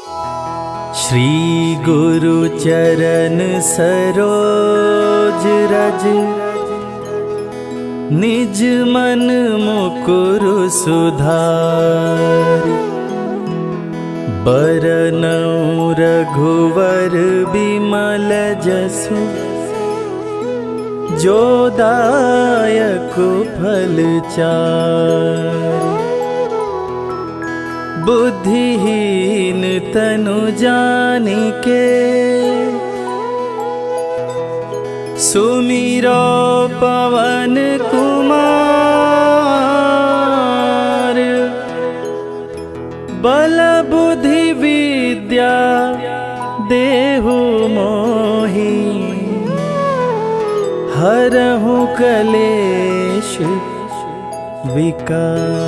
श्री गुरु चरण सरोज रज, निज मन मुकुरु सुधार। बरनउँ रघुवर बिमल जसु, जो दायक फल चार। बुद्धिहीन तनु जानिके, सुमिरो पवन कुमार। बल बुद्धि विद्या देहु मोहि, हरहु कलेश विकार।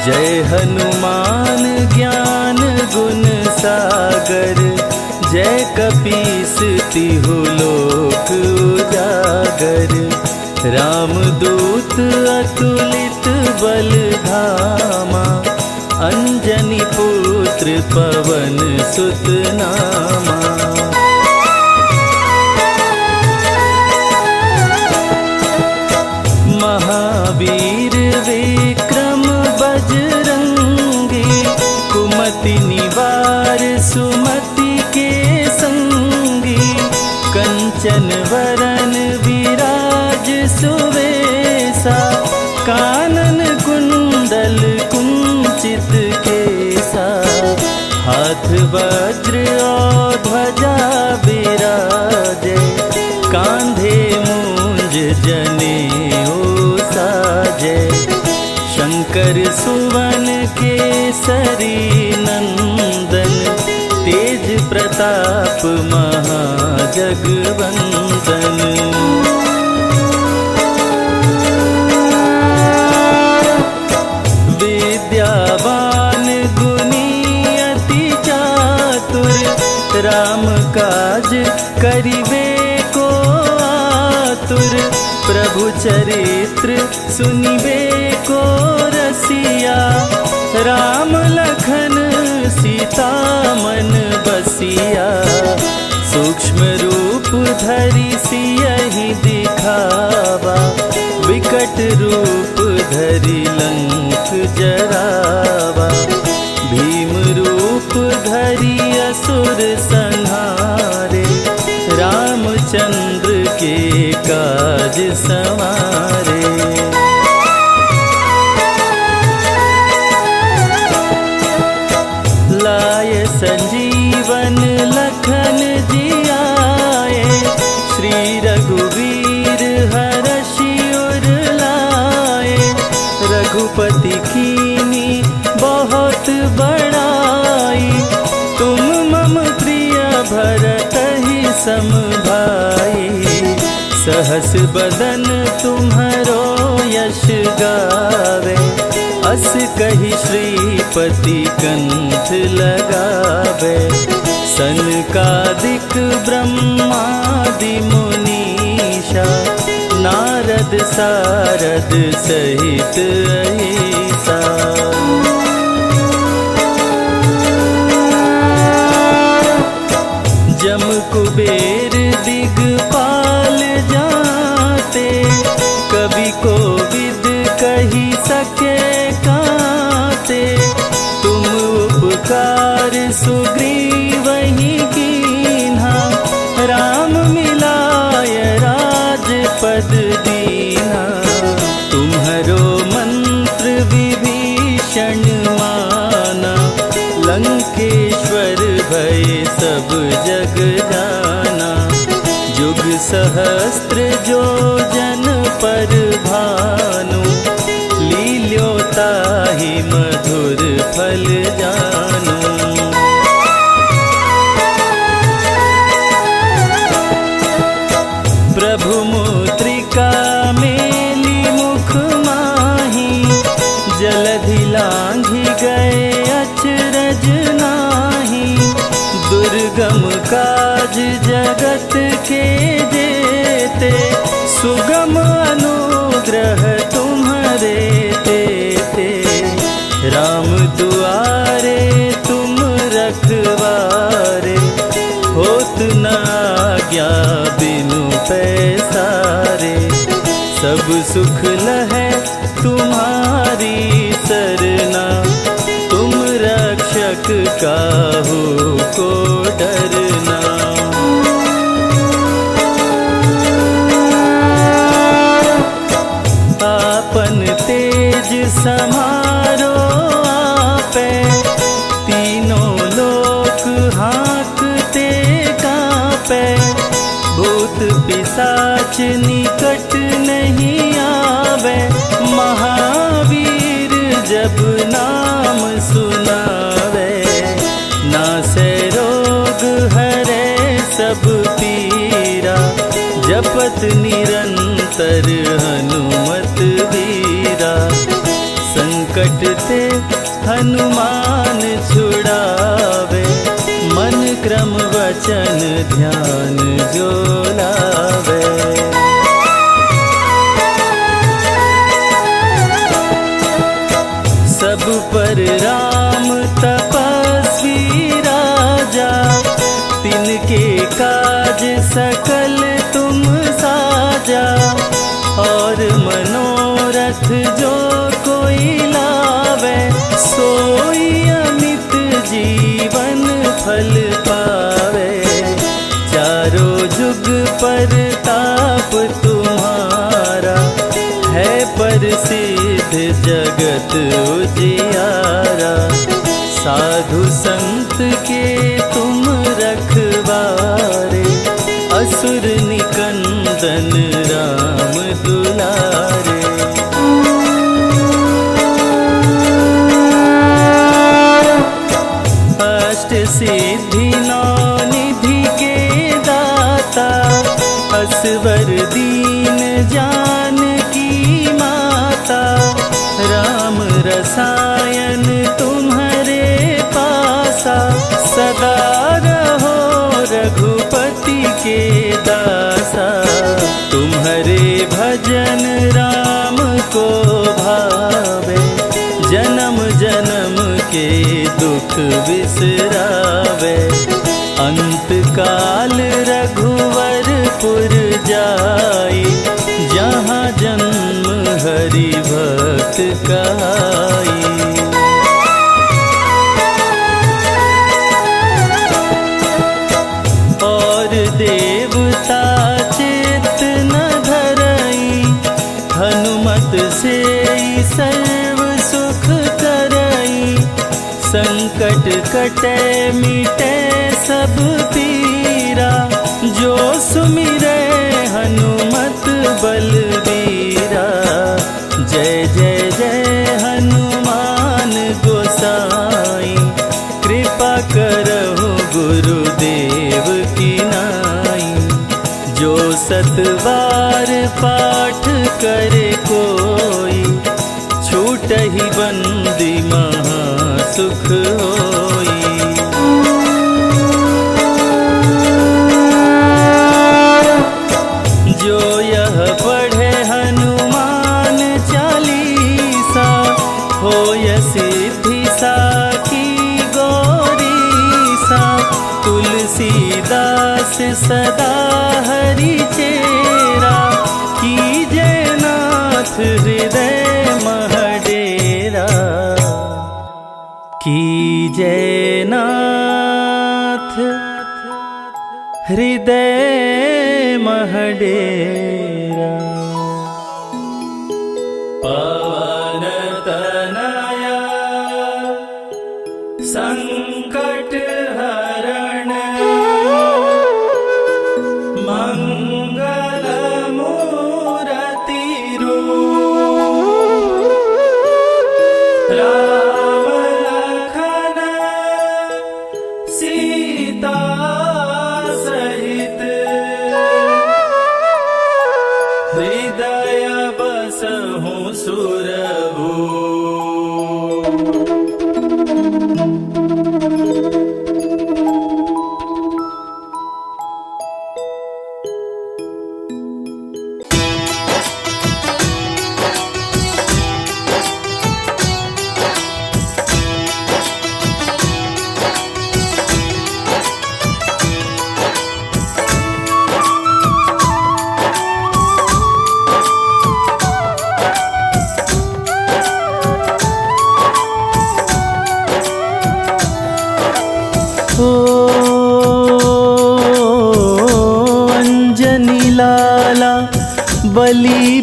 जय हनुमान ज्ञान गुण सागर, जय कपीस तिहु लोक उजागर। रामदूत अतुलित बल धामा, अंजनी पुत्र पवन सुत नामा। महावीर विक्रम बजरंगी, कुमति निवार सुमति के संगी। कंचन वरन विराज सुवेसा, कानन कुंडल कुंचित केसा। हाथ वज्र और ध्वजा विराजे, कांधे मूंज जनेऊ साजे। शंकर सुवन केसरी नंदन, तेज प्रताप महाजगवंदन। विद्यावान गुणी अति चातुर, राम काज करिबे को आतुर। प्रभु चरित्र सुनिबे को रसिया, राम लखन सीता मन बसिया। सूक्ष्म रूप धरि सियहि दिखावा, विकट रूप धरि लंक जरावा। भीम रूप धरि असुर संहारे, रामचंद्र के काज संवारे। लाय संजीवन लखन जियाए, श्री रघुवीर हरषि उर लाए। रघुपति कीनी बहुत बड़ाई, तुम मम प्रिय भरतहि सम भाई। सहस बदन तुम्हरो यश गावे, अस कहि श्रीपति कंठ लगावे। सनकादिक ब्रह्मादि मुनीषा, नारद सारद सहित अहिसा। जम कुबेर दिगपाल जाते, कवि कोविद कही सके काते। तुम उपकार सुग्रीवहि कीन्हा, राम मिलाय राजपद दीन्हा। तुम्हरो मंत्र विभीषण माना, लंकेश्वर भय सब जग जाना। जुग सहस्त्र जो जन पर भानु, लील्योताहि मधुर फल जानू। प्रभु मुद्रिका मेली मुख माही, जलधि लांघि गए अचरज नाही। दुर्गम काज जगत के जेते, सुगम अनु अनुग्रह तुम्हारे तेते, राम दुआरे तुम रखवारे, होत न आज्ञा बिनु पैसारे। सब सुख लहै तुम्हारी सरना, तुम रक्षक काहू को डरना। आपन तेज समारो आपे, तीनों लोक हाँकते कांपे। भूत पिशाच निकट नहीं आवे, महावीर जब नाम सुनावे। नासै रोग हरै सब पीरा, जपत निरंतर हनुमत वीरा। संकट ते हनुमान छुड़ावे, मन क्रम वचन ध्यान जो लावे। सब पर राम तपस्वी राजा, तिनके काज सकल तुम साजा। और मनोरथ जो कोई लावे, सोई अमित जीवन फल पावे। चारों जुग पर ताप तुम्हारा, है प्रसिद्ध जगत उजियारा। साधु संत के तुम रखवारे, असुर निकंदन राम दुलारे। अष्ट सिद्धि नौ निधि के दाता, असवर दीन जानकी माता। राम रसायन तुम्हारे पासा, सदा रहो रघुपति के दासा। तुम्हारे भजन राम को भावे, जन्म जन्म के दुख बिसरावे। अंत काल रघुवरपुर जाई, जहाँ जन्म हरि भक्त कहाई। और देवता चित्त न धरई, हनुमत से सर्व सुख करई। संकट कटे मिटे सब पीरा, जो सुमिरै हनुमत बलबीरा। जय जय जय हनुमान गोसाई, कृपा करहु गुरुदेव की नाई। जो सतबार पाठ करे कोई, छूटहि बंदी महा सुख होई। जो यह पढ़े हनुमान चालीसा, होय सिद्धि साखी गौरीसा। तुलसीदास सदा हरि चेरा, कीजय नाथ हृदय महडेरा। कीजय नाथ हृदय महडेरा। पवन तनया संकट हरण, मंगल मूरति रूप। राम लखन सीता सहित, हृदय बसहु सुरभूप।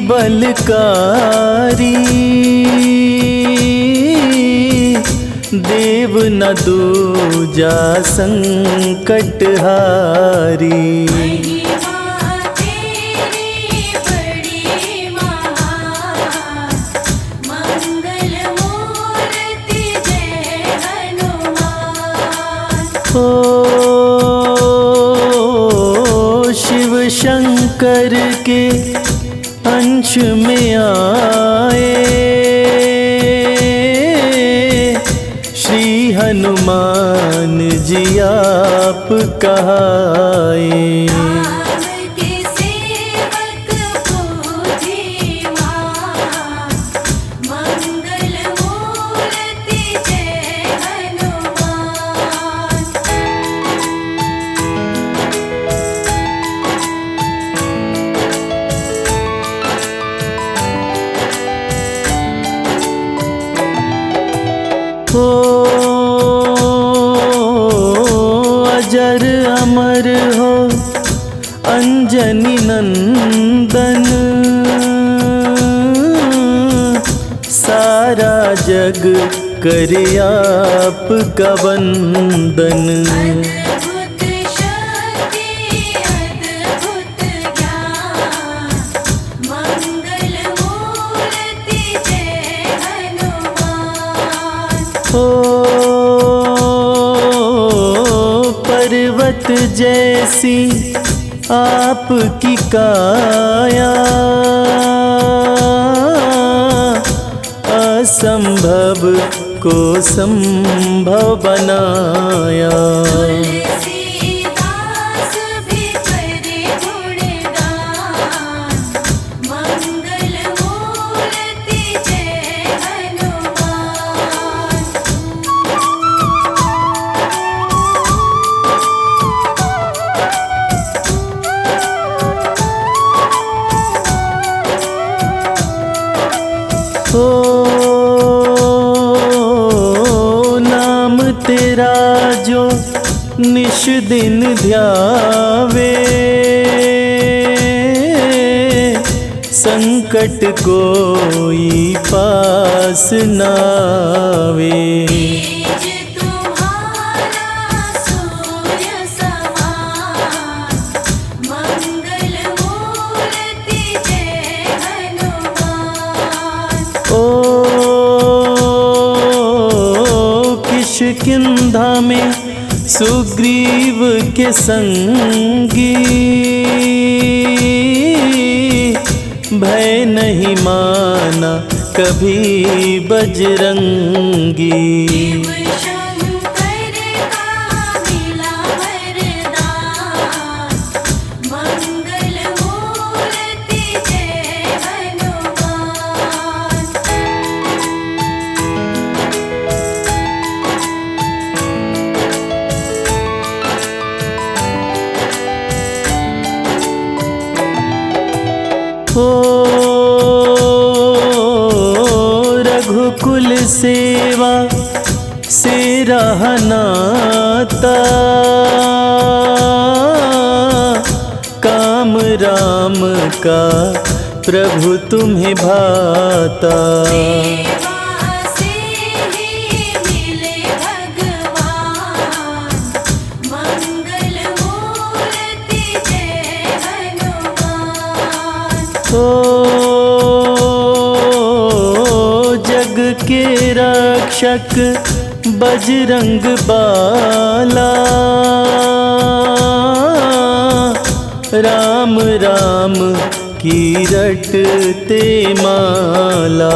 बलकारी, देव न दूजा संकट हारी। ओ शिव शंकर के अंश में आए, श्री हनुमान जी आप कहाए। हो अजर अमर हो अंजनी नंदन, सारा जग करे आपका वंदन। हो पर्वत जैसी आपकी काया, असंभव को संभव बनाया। हो नाम तेरा जो निश दिन ध्यावे, संकट कोई पास नावे। किष्किंधा में सुग्रीव के संगी, भय नहीं माना कभी बजरंगी। हो रघुकुल सेवा से रहा नाता, काम राम का प्रभु तुम्हें भाता। हो जग के रक्षक बजरंग बाला, राम राम की रटते माला।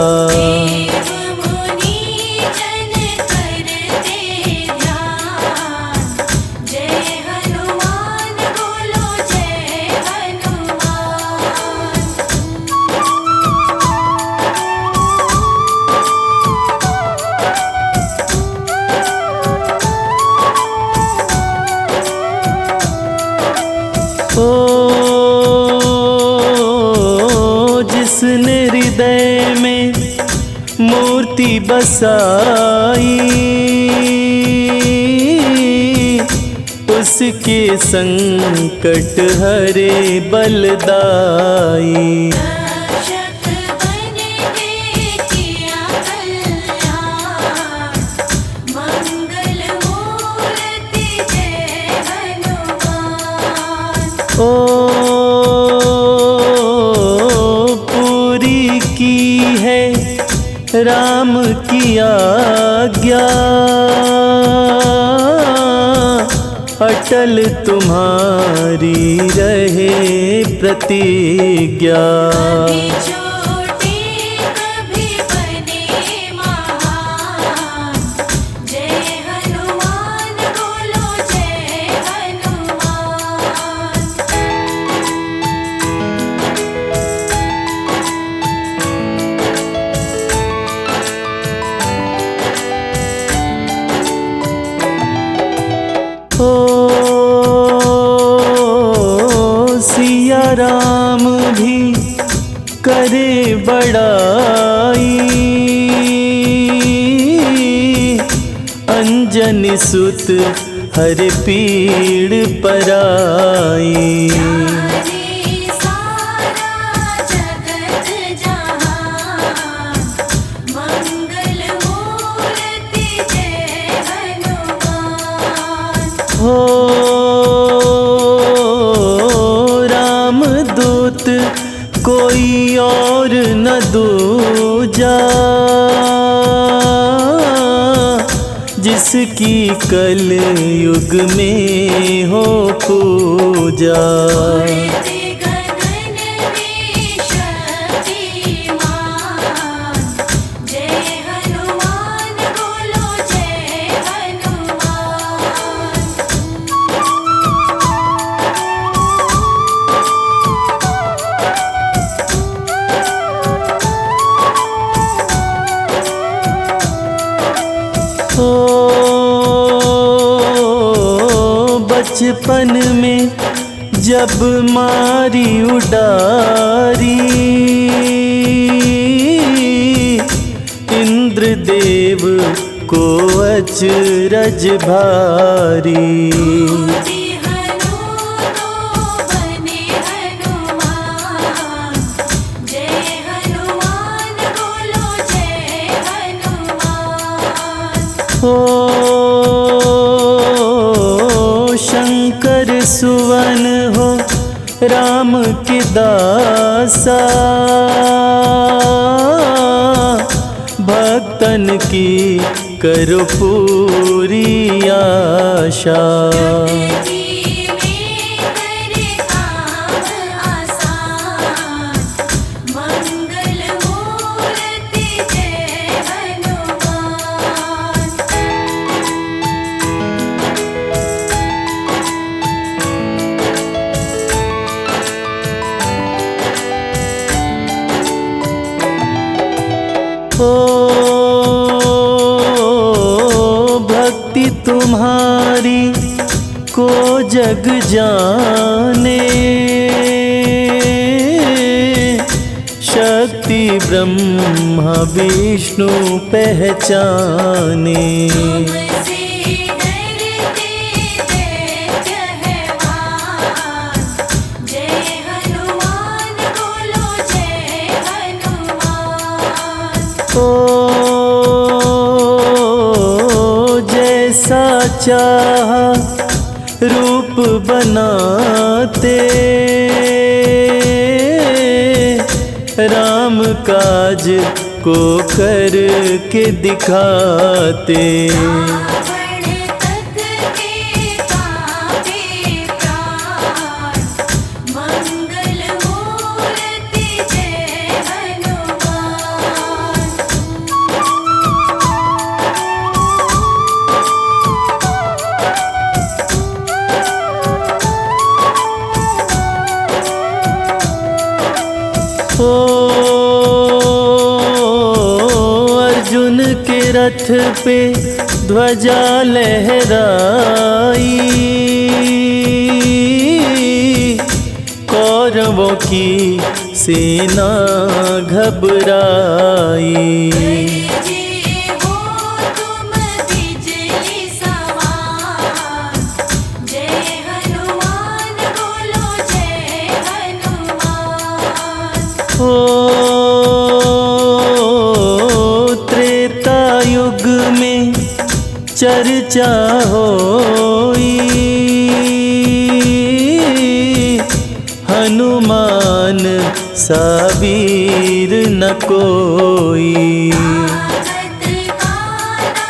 हो जिसने हृदय में मूर्ति बसाई, उसके संकट हरे बलदाई। की है राम की आज्ञा, अटल तुम्हारी रहे प्रतिज्ञा। कभी छोटे कभी बने महान, जय हनुमान बोलो जय हनुमान। ओ सिया राम भी करे बड़ाई, अंजनी सुत हर पीड़ पराई। जाने सारा जगत जहान, मंगल मूर्ति जय हनुमान। हो रामदूत कोई और न दूजा, जिसकी कल युग में हो पूजा। उड़ते गगन में शक्तिमान, जय हनुमान बोलो जय हनुमान। ओ बचपन में जब मारी उडारी, इंद्रदेव को अचरज भारी। दूती हनु तो बने हनुमान, जय हनुमान बोलो जय हनुमान। ओ शंकर सुवन हो राम के दासा, भक्तन की करो पूरी आशा। जिंदगी में करे काम आसान, मंगल मूर्ति जय हनुमान। ओ भक्ति तुम्हारी को जग जाने, शक्ति ब्रह्मा विष्णु पहचाने। तुमसे डरते दैत्य है मान, जय हनुमान बोलो जय हनुमान। ओ जैसा चाहा रूप बनाते, राम काज को करके दिखाते। रावण तक के कांपे प्राण, मंगल मूर्ति जय हनुमान। ओ अर्जुन के रथ पे ध्वजा लहराई, कौरवों की सेना घबराई। जे हो तुम बिजली समान, जय हनुमान बोलो जय हनुमान। ओ त्रेता युग में चर्चा होई, सा वीर न कोई। ताकत का ना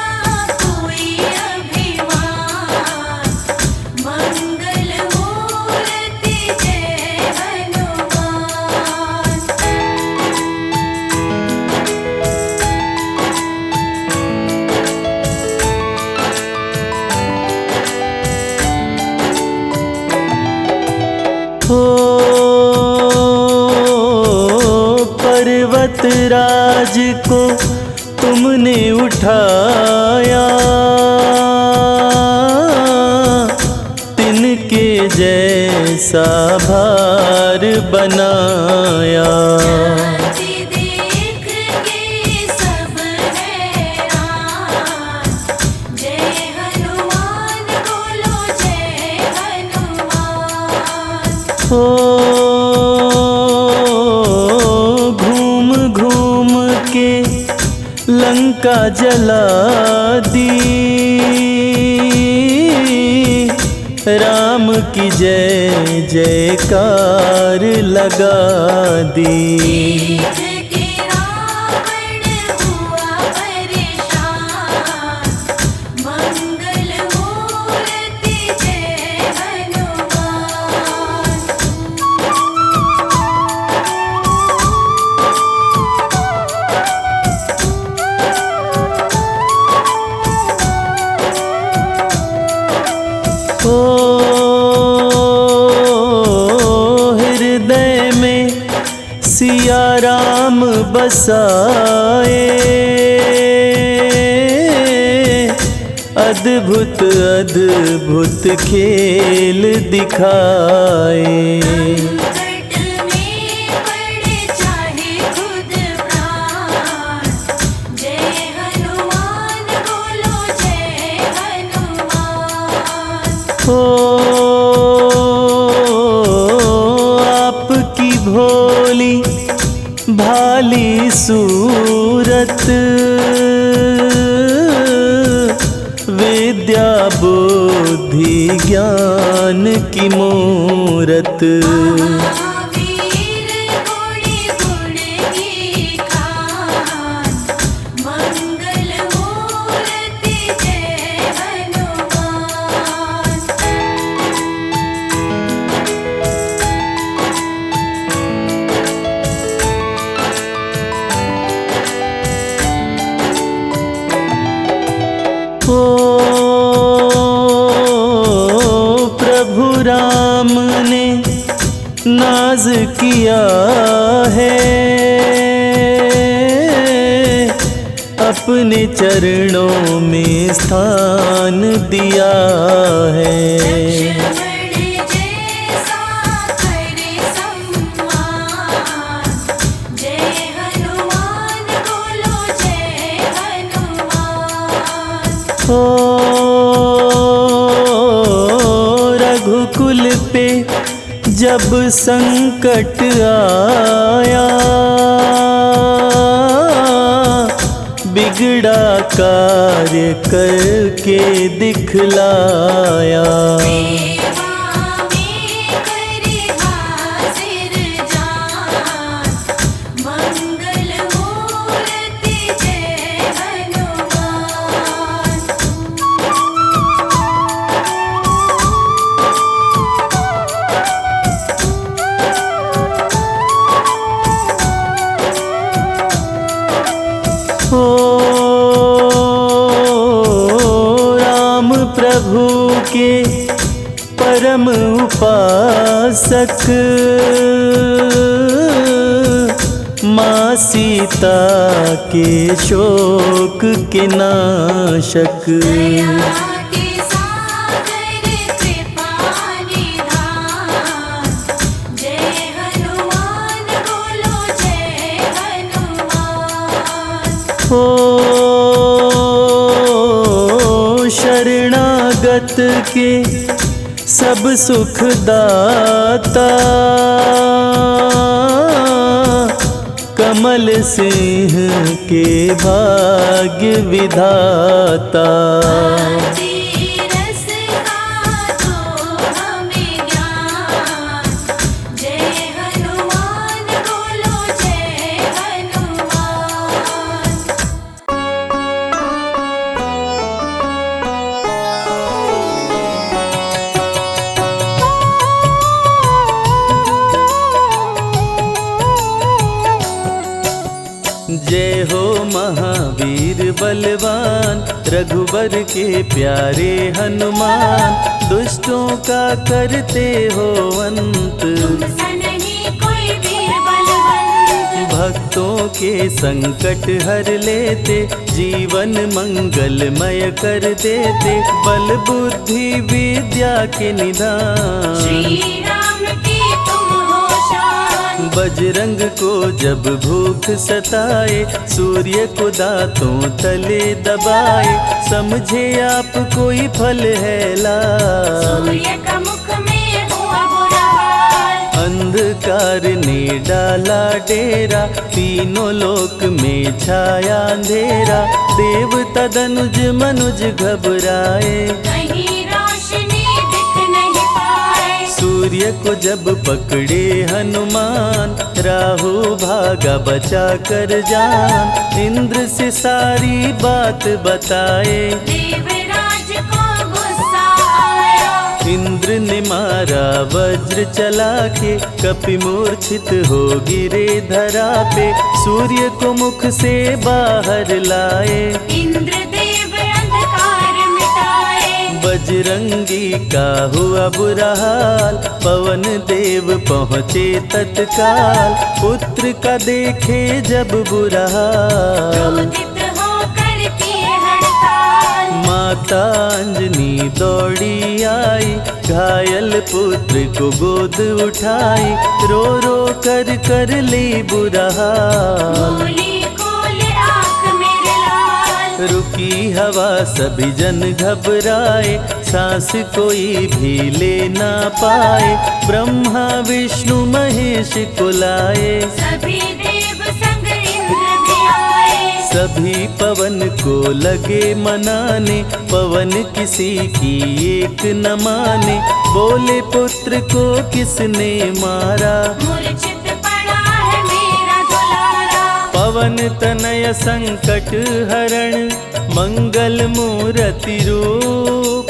कोई अभिमान, मंगल मूर्ति जय हनुमान। हो पर्वत राज को तुमने उठाया, तिनके जैसा भार बनाया। जी देख के सब हैरान, जय हनुमान बोलो जय हनुमान। हो घूम घूम के लंका जला दी, राम की जय जयकार लगा दी। देख के रावण हुआ परेशान, मंगल मूर्ति जय हनुमान। ओ हृदय में सिया राम बसाए, अद्भुत अद्भुत खेल दिखाए। संकट में पड़े चाहे खुद प्राण, जय हनुमान बोलो जय हनुमान। हो आपकी भोली भाली सूरत, विद्या बुद्धि ज्ञान की मूरत। महावीर गुणी गुण की खान, मंगल मूर्ति जय हनुमान। हो प्रभु राम ने नाज किया है, अपने चरणों में स्थान दिया है। लक्ष्मण जैसा करे सम्मान, जय हनुमान बोलो जय हनुमान। हो रघुकुल पे जब संकट आया, बिगड़ा कार्य करके दिखलाया। सेवा में करे हाजिर जान, मंगल मूर्ति जय हनुमान। हो राम प्रभु के परम उपासक, माँ सीता के शोक के नाशक। दया के सागर कृपा निधान, जय हनुमान बोलो जय हनुमान। हो शरणागत के सब सुख दाता, कमल सिंह के भाग्य विधाता। रस का तो हमें ज्ञान, जय हनुमान बोलो जय हो महावीर बलवान, रघुबर के प्यारे हनुमान। दुष्टों का करते हो अंत, तुम सा नहीं कोई वीर बलवंत। भक्तों के संकट हर लेते, जीवन मंगलमय कर देते। बल बुद्धि विद्या के निधान, श्री राम की तुम हो शान। बजरंग को जब भूख सताए, सूर्य को दांतों तले दबाए। समझे आप कोई फल है लाल, सूर्य का मुख में हुआ बुरा हाल। अंधकार ने डाला डेरा, तीनों लोक में छाया अंधेरा। देवता दनुज मनुज घबराए, कहीं रोशनी दिख नहीं पाए। सूर्य को जब पकड़े हनुमान, राहु भागा बचा कर जान। इंद्र से सारी बात बताए, देवराज को गुस्सा आया। इंद्र ने मारा वज्र चला के, कपि मूर्छित हो गिरे धरा पे। सूर्य को मुख से बाहर लाए, इंद्रदेव अंधकार मिटाए। बजरंगी का हुआ बुरा हाल। पवन देव पहुँचे तत्काल, पुत्र का देखे जब बुरा हाल। क्रोधित होकर किए हड़ताल। माता अंजनी दौड़ी आई, घायल पुत्र को गोद उठाई। रो रो कर ली बुरा हाल। बोली खोले आँख मेरे लाल। रुकी हवा सभी जन घबराए, सांस कोई भी ले ना पाए। ब्रह्मा विष्णु महेश को लाए, सभी देव संग इंद्र भी आए। सभी पवन को लगे मनाने। पवन किसी की एक न माने, बोले पुत्र को किसने मारा। मूर्छित पड़ा है मेरा दुलारा। पवन तनय संकट हरण, मंगल मूर्ति रूप।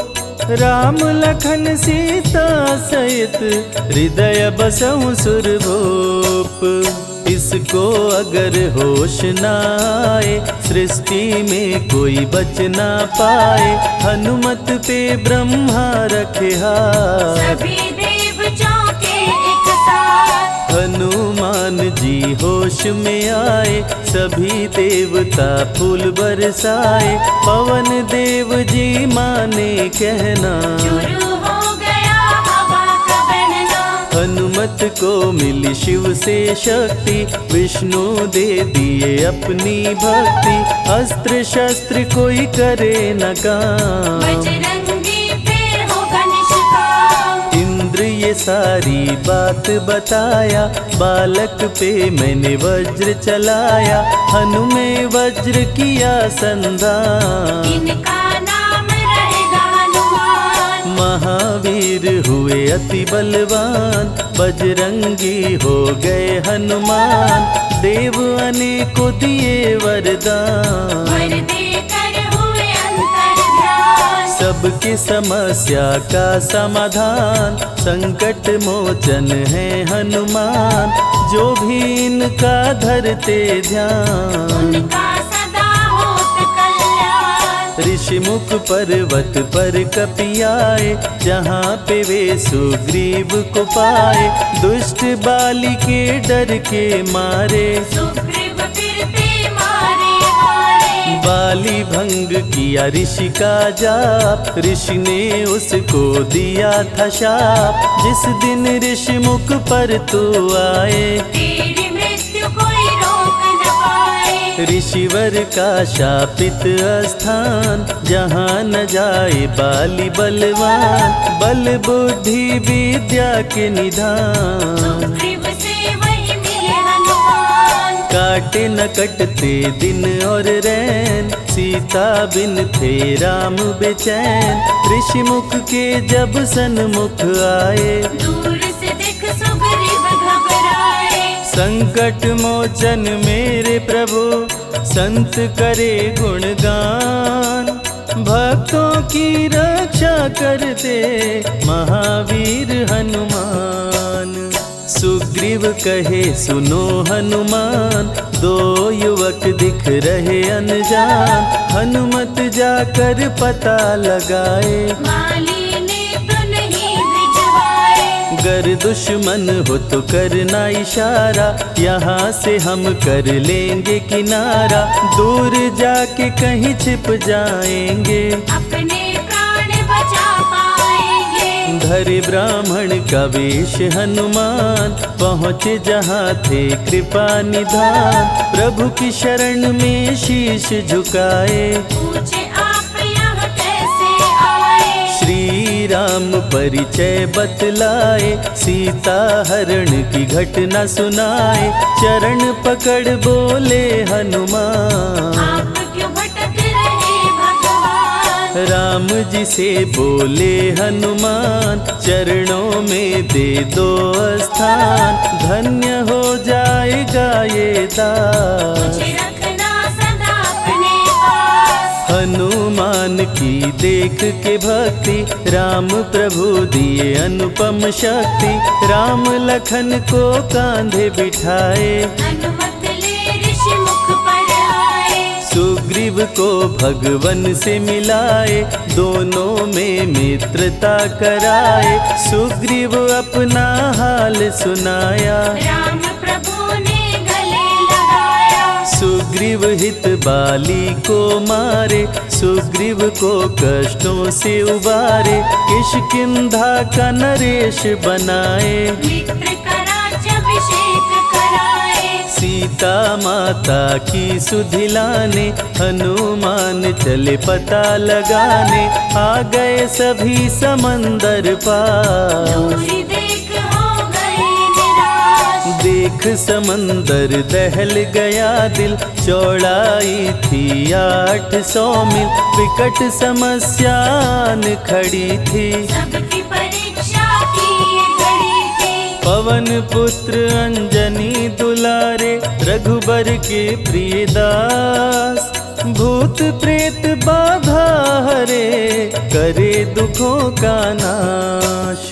राम लखन सीता सहित, हृदय बसहु सुरभूप। इसको अगर होश न आए, सृष्टि में कोई बच ना पाए। हनुमत पे ब्रह्मा रखे हाथ, सभी देव चौके एक साथ। हनुमान जी होश में आए। सभी देवता फूल बरसाए, पवन देव जी माने कहना। शुरू हो गया हवा का बहना। हनुमत को मिली शिव से शक्ति, विष्णु दे दिए अपनी भक्ति। अस्त्र शस्त्र कोई करे न काम, बजरंगी पे होगा निष्काम। इंद्र ये सारी बात बताया, बालक पे मैंने वज्र चलाया। हनुमे वज्र किया संधान, इनका नाम रहेगा हनुमान। महावीर हुए अति बलवान। बजरंगी हो गए हनुमान, देव अनेको दिए वरदान। वर देकर हुए अंतर ध्यान। सबकी समस्या का समाधान, संकट मोचन है हनुमान। जो भी इनका धरते ध्यान, उनका सदा होत कल्याण। ऋषि मुख पर्वत पर कपि आए, जहाँ पे वे सुग्रीव को पाए। दुष्ट बाली के डर के मारे, सुग्रीव फिरते मारे मारे। बाली भंग किया ऋषि का जाप, ऋषि ने उसको दिया था शाप। जिस दिन ऋषि मुख पर तू आए, तेरी मृत्यु कोई रोक न पाए। ऋषिवर का शापित स्थान, जहाँ न जाए बाली बलवान। बल बुद्धि विद्या के निधान, सुग्रीव से वही मिले हनुमान। काटे न कटते दिन और रैन, सीता बिन थे राम बेचैन। ऋषि मुख के जब सन्मुख आए, दूर से दिख सुग्रीव घबराए। संकट मोचन मेरे प्रभु, संत करे गुणगान। भक्तों की रक्षा करते महावीर हनुमान। सुग्रीव सुग्रीव कहे सुनो हनुमान, दो युवक दिख रहे अनजान। हनुमत जाकर पता लगाए, माली ने तो नहीं भिजवाए। गर दुश्मन हो तो करना इशारा, यहाँ से हम कर लेंगे किनारा। दूर जाके कहीं छिप जाएंगे, अपने प्राण बचा पाएंगे। धरे ब्राह्मण का वेश हनुमान, पहुँचे जहाँ थे कृपा निधान। प्रभु की शरण में शीश झुकाए, पूछे आप यहाँ कैसे आए। श्री राम परिचय बतलाए, सीता हरण की घटना सुनाए। चरण पकड़ बोले हनुमान, आप क्यों भटक रहे भगवान। राम जी से बोले हनुमान, चरणों में दे दो स्थान। धन्य हो जाएगा ये दास, मुझे रखना सदा अपने पास। हनुमान की देख के भक्ति, राम प्रभु दिए अनुपम शक्ति। राम लखन को कांधे बिठाए, अनुमत ले ऋषि मुख पर आए। सुग्रीव को भगवन से मिलाए, दोनों में मित्रता कराए। सुग्रीव अपना हाल सुनाया, राम प्रभु ने गले लगाया। सुग्रीव हित बाली को मारे, सुग्रीव को कष्टों से उबारे। किष्किंधा का नरेश बनाए, मित्र का राज्याभिषेक कराए। सीता माता की सुधि लाने, हनुमान चले पता लगाने। आ गए सभी समंदर पार, दूरी देख हो गए निराश। देख समंदर दहल गया दिल। चौड़ाई थी 800 मील, विकट समस्यान खड़ी थी। सबकी परीक्षा की ये घड़ी थी। पवन पुत्र अंजनी दुलारे, रघुबर के प्रिय दास। भूत प्रेत बाधा हरे, करे दुखों का नाश।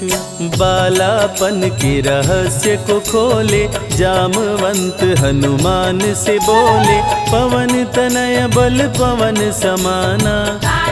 बालापन के रहस्य को खोले, जामवंत हनुमान से बोले। पवन तनय बल पवन समाना,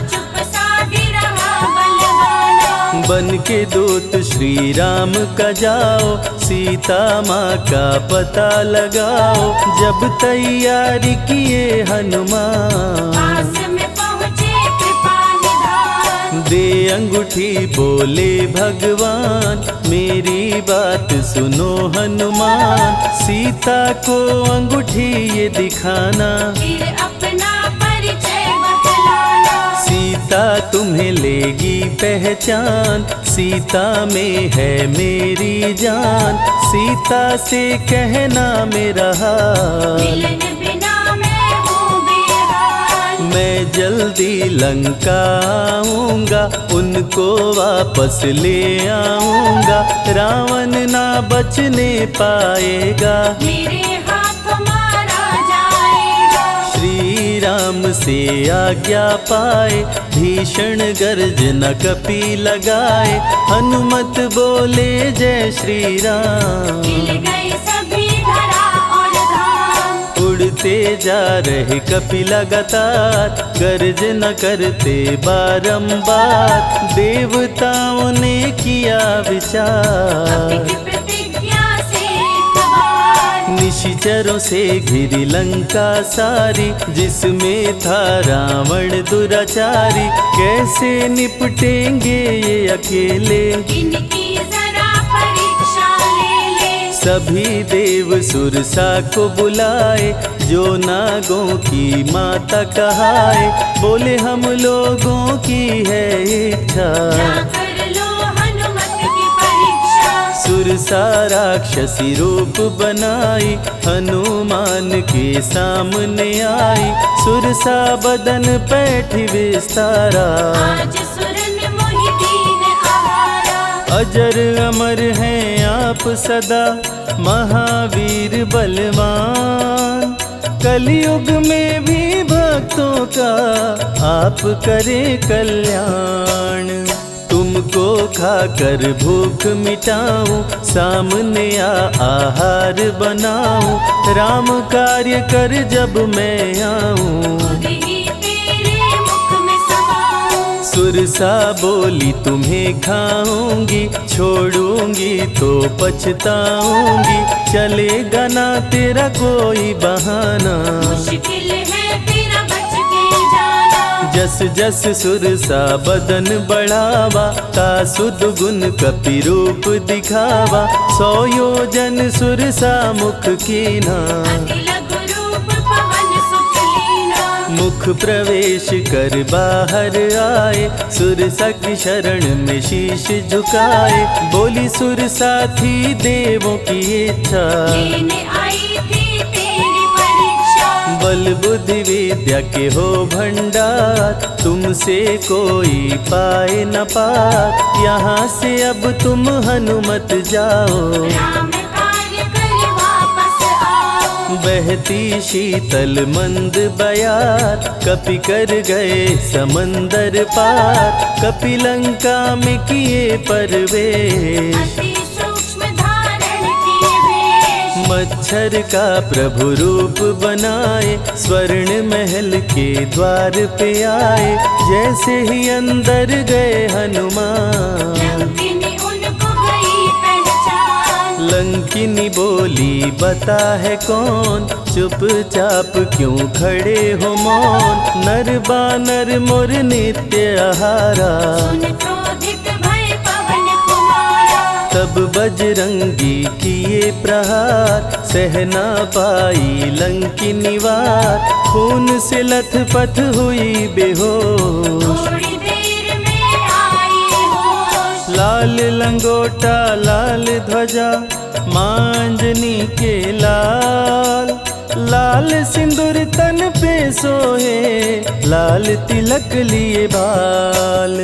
चुप साधी रहा बलवाना। बन के दूत श्री राम का जाओ, सीता माँ का पता लगाओ। जब तैयारी किए हनुमान, पास में पहुँचे कृपा निधान। दे अंगूठी बोले भगवान, मेरी बात सुनो हनुमान। सीता को अंगूठी ये दिखाना, फिर अपना परिचय बतलाना। सीता तुम्हें लेगी पहचान। सीता में है मेरी जान, सीता से कहना मेरा हाल। मिलन बिना मैं हूँ बेहाल। मैं जल्दी लंका आऊंगा, उनको वापस ले आऊंगा। रावण ना बचने पाएगा, मेरे हाथ मारा जाएगा। श्री राम से आज्ञा पाए, भीषण गर्जना कपि लगाए। हनुमत बोले जय श्री राम, मिल गए सभी धरा और धाम। उड़ते जा रहे कपि लगातार, गर्जना करते बारंबार। देवताओं ने किया विचार, की प्रतिज्ञा से एक बार। निशिचरों से घिरी लंका सारी, जिसमें था रावण दुराचारी। कैसे निपटेंगे ये अकेले, इनकी जरा परीक्षा ले ले। सभी देव सुरसा को बुलाए, जो नागों की माता कहाए। बोले हम लोगों की है इच्छा, कर लो हनुमत की परीक्षा। सुरसा राक्षसी रूप बनाई, हनुमान के सामने आई। सुरसा बदन पैठ विस्तारा, आज सुरन मोहि दीन आहारा। अजर अमर हैं आप सदा, महावीर बलवान। कलयुग में भी भक्तों का आप करे कल्याण। तुम तुमको खाकर भूख मिटाऊं, सामने आहार बनाऊं, राम कार्य कर जब मैं आऊं। खुद ही तेरे मुख में समाऊं। सुरसा बोली तुम्हें खाऊंगी, छोड़ूंगी तो पछताऊंगी, चलेगा ना तेरा कोई बहाना। मुश्किल है तेरा बच के जाना। जस जस सुरसा बदन बढ़ावा, तासु दुगुन कपि रूप दिखावा, 100 योजन सुरसा मुख कीना। अति लघु रूप पवन सुख लीना। मुख प्रवेश कर बाहर आए, सुरसा की शरण में शीश झुकाए, बोली सुरसा थी देवों की इच्छा, लेने आई थी तेरी परीक्षा। बल बुद्धि विद्या के हो भंडार, तुमसे कोई पाए न पार, यहाँ से अब तुम हनुमत जाओ। राम कार्य कर वापस आओ। बहती शीतल मंद बयार, कपि कर गए समंदर पार, कपि लंका में किए परवेश, अति सूक्ष्म धारण किए वेश। मच्छर का प्रभु रूप बनाए, स्वर्ण महल के द्वार पे आए, जैसे ही अंदर गए हनुमान। लंकिनी उनको गई पहचान। लंकिनी बोली बता है कौन, चुपचाप क्यों खड़े हो मौन, नर बानर मोर नित्य आहारा। सुन क्रोधित भय पवन कुमारा। तब बजरंगी किए प्रहार, सहना पाई लंकिनी वार, खून से लथपथ हुई बेहोश। थोड़ी देर में आई होश। लाल लंगोटा लाल ध्वजा, मांजनी के लाल, लाल सिंदूर तन पे सोहे, लाल तिलक लिए बाल।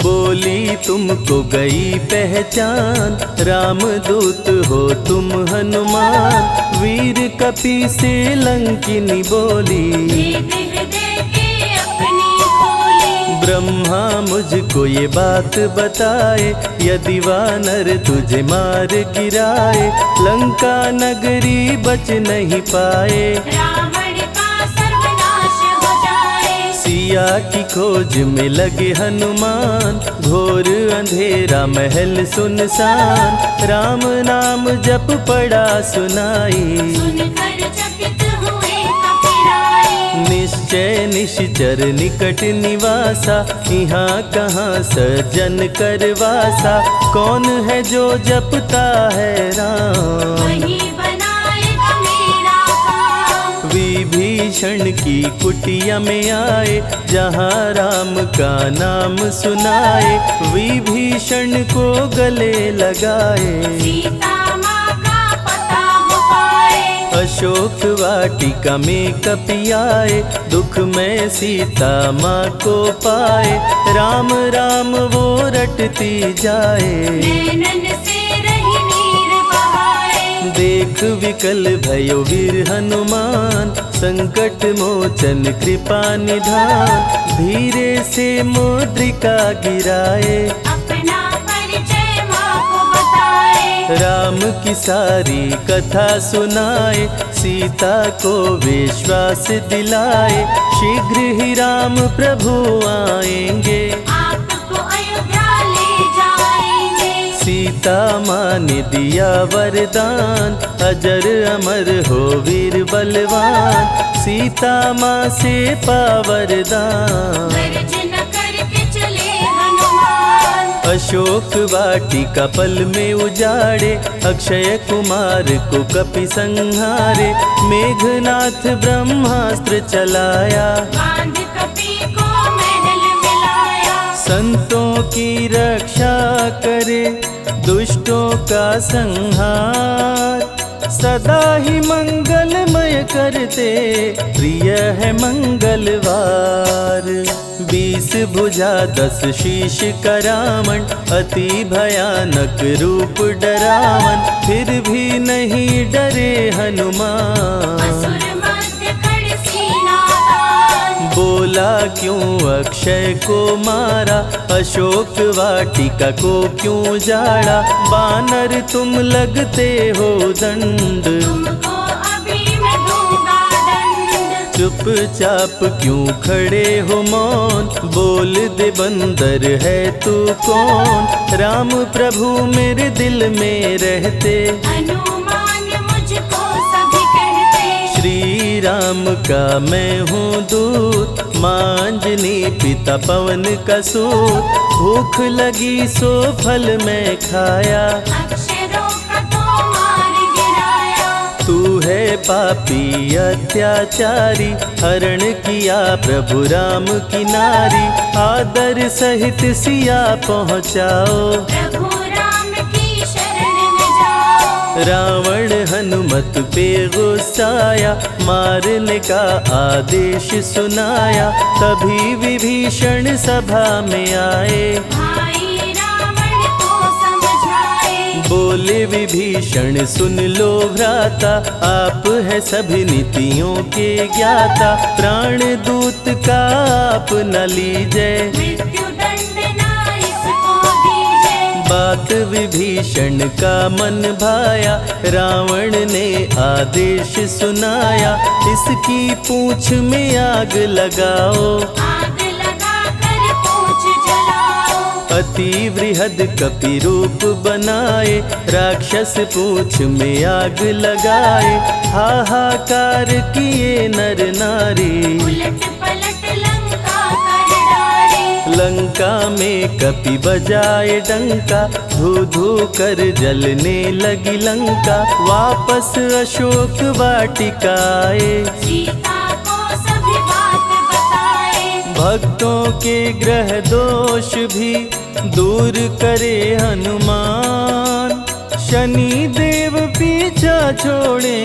बोली तुमको गई पहचान, रामदूत हो तुम हनुमान, वीर कपि से लंकिनी बोली, भेद हृदय के अपनी खोली। ब्रह्मा मुझको ये बात बताए, यदि वानर तुझे मार गिराए, लंका नगरी बच नहीं पाए, रावण का सर्वनाश हो जाए। सिया की खोज में लगे हनुमान, घोर अंधेरा महल सुनसान, राम नाम जप पड़ा सुनाई, सुनकर चकित हुए कपिराए। निश्चय निश्चर निकट निवासा, यहाँ कहाँ सज्जन करवासा, कौन है जो जपता है राम, वही बनाएगा मेरा काम। विभीषण की कुटिया में आए, जहाँ राम का नाम सुनाए, विभीषण को गले लगाए, सीता माँ का पता हो पाए। अशोक वाटिका में कपि आए, दुख में सीता माँ को पाए, राम राम वो रटती जाए, नैनन से रही नीर बहाए। देख विकल भयो वीर हनुमान, संकट मोचन कृपा निधान, धीरे से मुद्रिका गिराए, अपना परिचय माँ को बताए। राम की सारी कथा सुनाए, सीता को विश्वास दिलाए, शीघ्र ही राम प्रभु आएंगे, आपको अयोध्या ले जाएंगे। सीता माँ ने दिया वरदान, अजर अमर हो वीर बलवान, सीता माँ से पा वरदान। गर्जना करके चले हनुमान। अशोक वाटिका पल में उजाड़े, अक्षय कुमार को कपि संहारे, मेघनाथ ब्रह्मास्त्र चलाया, बांध कपि को महल मिलाया। संतों की रक्षा करे, दुष्टों का संहार, सदा ही मंगलमय करते, प्रिय है मंगलवार। 20 भुजा 10 शीश करावन, अति भयानक रूप डरावन, फिर भी नहीं डरे हनुमान। असुर मध्य खड़ सीना तान। बोला क्यों अक्षय को मारा, अशोक वाटिका को क्यों जाड़ा, बानर तुम लगते हो दंड, तुमको अभी मैं दूंगा दंड। चुपचाप क्यों खड़े हो मौन, बोल दे बंदर है तू कौन, राम प्रभु मेरे दिल में रहते, हनुमान मुझको सभी कहते। श्री राम का मैं हूँ दूत, मांजनी पिता पवन का सूत, भूख लगी सो फल मैं खाया, अक्षरों का तो मार गिराया। तू है पापी अत्याचारी, हरण किया प्रभु राम की नारी, आदर सहित सिया पहुँचाओ, प्रभु राम की शरण में जाओ। रावण हनुमत पे गुस्साया, मारने का आदेश सुनाया, तभी विभीषण सभा में आए, भाई रावण को समझाए। बोले विभीषण सुन लो भ्राता, आप है सभी नीतियों के ज्ञाता, प्राण दूत का आप न लीजिए, मृत्यु दंड ना इसको दीजिए। बात विभीषण का मन भाया, रावण ने आदेश सुनाया, इसकी पूंछ में आग लगाओ, आग लगा कर पूंछ जलाओ। अति वृहद कपि रूप बनाए, राक्षस पूंछ में आग लगाए, हाहाकार किए नर नारी, उलट पलट लंका कर डाले। लंका में कपि बजाए डंका, धू धू कर जलने लगी लंका, वापस अशोक वाटिका आए, सीता को सभी बात बताए। भक्तों के ग्रह दोष भी दूर करे हनुमान, शनि देव पीछा छोड़े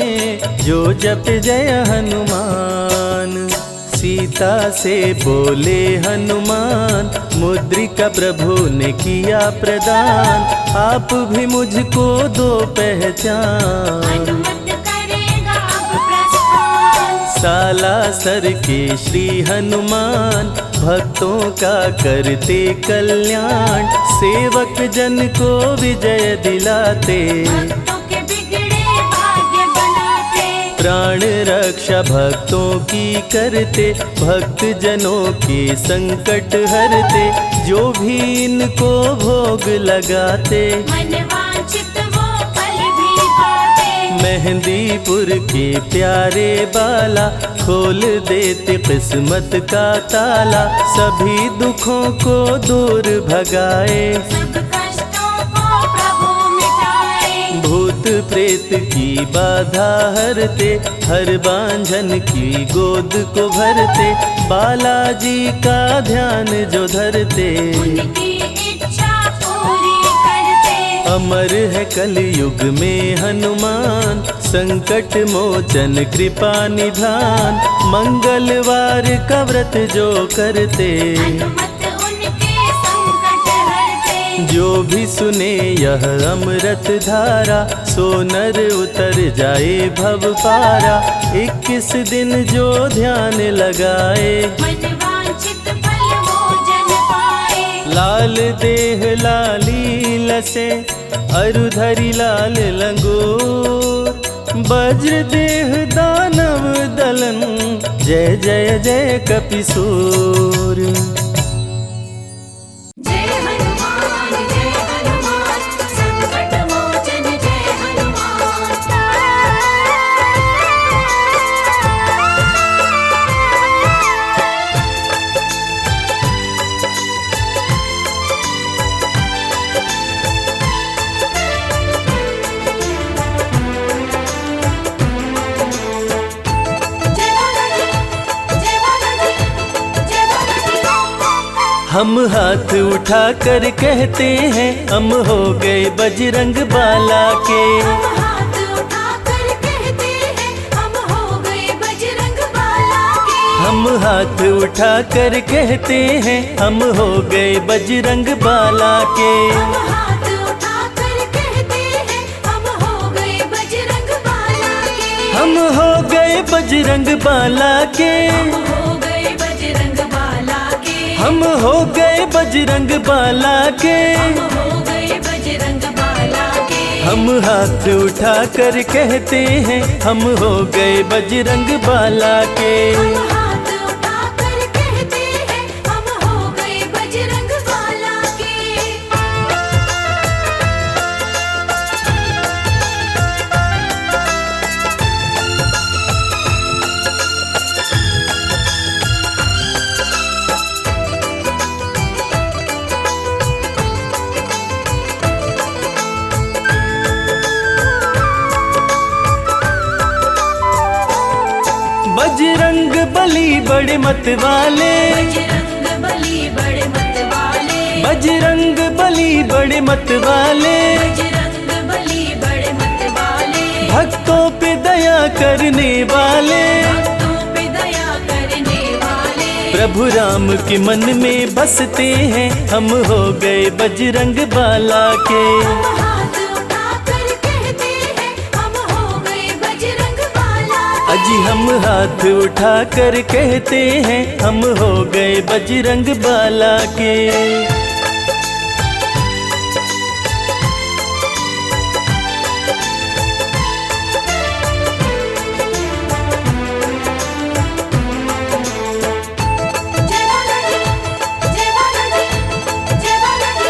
जो जप जय हनुमान। सीता से बोले हनुमान, मुद्रिका प्रभु ने किया प्रदान, आप भी मुझको दो पहचान, अनुमत करेगा अब प्रस्थान। सालासर के श्री हनुमान, भक्तों का करते कल्याण, सेवक जन को विजय दिलाते, भक्तों के बिगड़े भाग्य बनाते। प्राण रक्षा भक्तों की करते, भक्त जनों के संकट हरते, जो भी इनको भोग लगाते, मनवांछित वो फल भी पाते। मेहंदीपुर के प्यारे बाला, खोल देते किस्मत का ताला, सभी दुखों को दूर भगाए, सब कष्टों को प्रभु मिटाए। भूत प्रेत की बाधा हरते, हर बांझन की गोद को भरते, बालाजी का ध्यान जो धरते, उनकी इच्छा पूरी करते। अमर है कलयुग में हनुमान, संकट मोचन कृपा निधान, मंगलवार का व्रत जो करते, हनुमत उनके संकट हरते। जो भी सुने यह अमृत धारा, सो नर उतर जाए भव पारा, 21 दिन जो ध्यान लगाए, मनवांछित फल वो जन पाए। लाल देह लाली लसे, अरुधरी लाल लंगोर, वज्र देह दानव दलन, जय जय जय कपिसूर। जय हनुमान संकट मोचन जय हनुमान। हम हाथ उठा कर कहते हैं, हम हो गए बजरंग बाला के, हम हाथ उठा कर कहते हैं, हम हो गए बजरंग बाला के। हम हाथ उठा कर कहते हैं, हम हो गए बजरंग बाला के, हम हाथ उठा कर कहते हैं, हम हो गए बजरंग बाला के। हम हो गए बजरंग बाला के, हम हो गए बजरंग बाला हम हो गए बजरंग बाला के, हम हो गए बजरंग बाला के। हम हाथ उठा कर कहते हैं हम हो गए बजरंग बाला के। हम हाथ उठा कर कहते हैं हम हो गए बजरंग बाला के। बजरंग बली बड़े मत वाले, बजरंग बली बड़े मत वाले। बजरंग बली बड़े मत वाले, बजरंग बली बड़े मत वाले। भक्तों पे दया करने वाले, भक्तों पे दया करने वाले। प्रभु राम के मन में बसते हैं हम हो गए बजरंग बाला के। हम हाथ उठा कर कहते हैं हम हो गए बजरंग बाला के। अजी हम हाथ उठा कर कहते हैं हम हो गए बजरंग बाला के। जय बाला जी, जय बाला जी, जय बाला जी।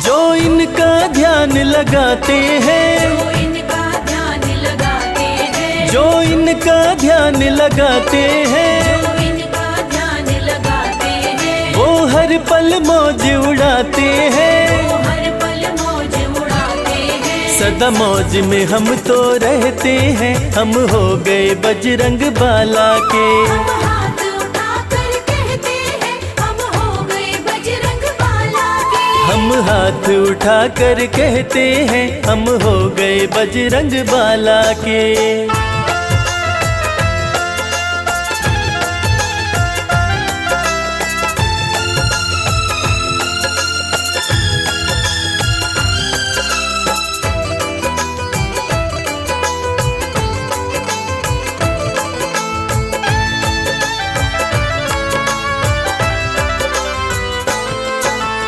जो इनका ध्यान लगाते हैं, जो इनका ध्यान लगाते हैं। जो इनका ध्यान लगाते हैं, जो इनका ध्यान लगाते हैं। वो हर पल मौज उड़ाते हैं। वो हर पल मौज उड़ाते हैं। सदा मौज में हम तो रहते हैं हम हो गए बजरंग बाला के। हम हाथ उठा कर कहते हैं हम हो गए बजरंग बाला के। हम हाथ उठा कर कहते हैं हम हो गए बजरंग बाला के।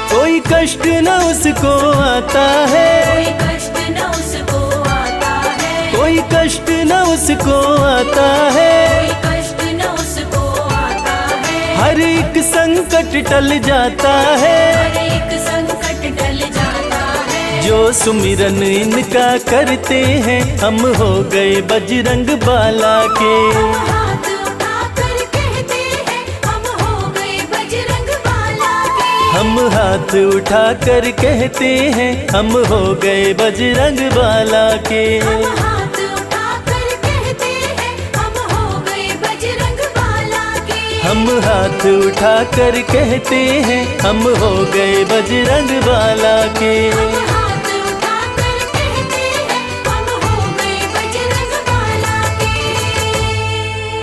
कोई कष्ट न उसको आता है, कोई कष्ट न उसको आता है। कोई कष्ट न उसको आता है, कोई कष्ट न उसको आता है। हर एक संकट टल जाता है। हर एक संकट टल जाता है। जो सुमिरन इनका करते हैं हम हो गए बजरंग बाला के। हम हाथ उठा कर कहते हैं हम हो गए बजरंग बाला के। हम हाथ उठा कर कहते हैं हम हो गए बजरंग बाला के। हम हाथ उठा कर कहते हैं हम हो गए बजरंग बाला के। हम हाथ उठा कर कहते हैं हम हो गए बजरंग बाला के।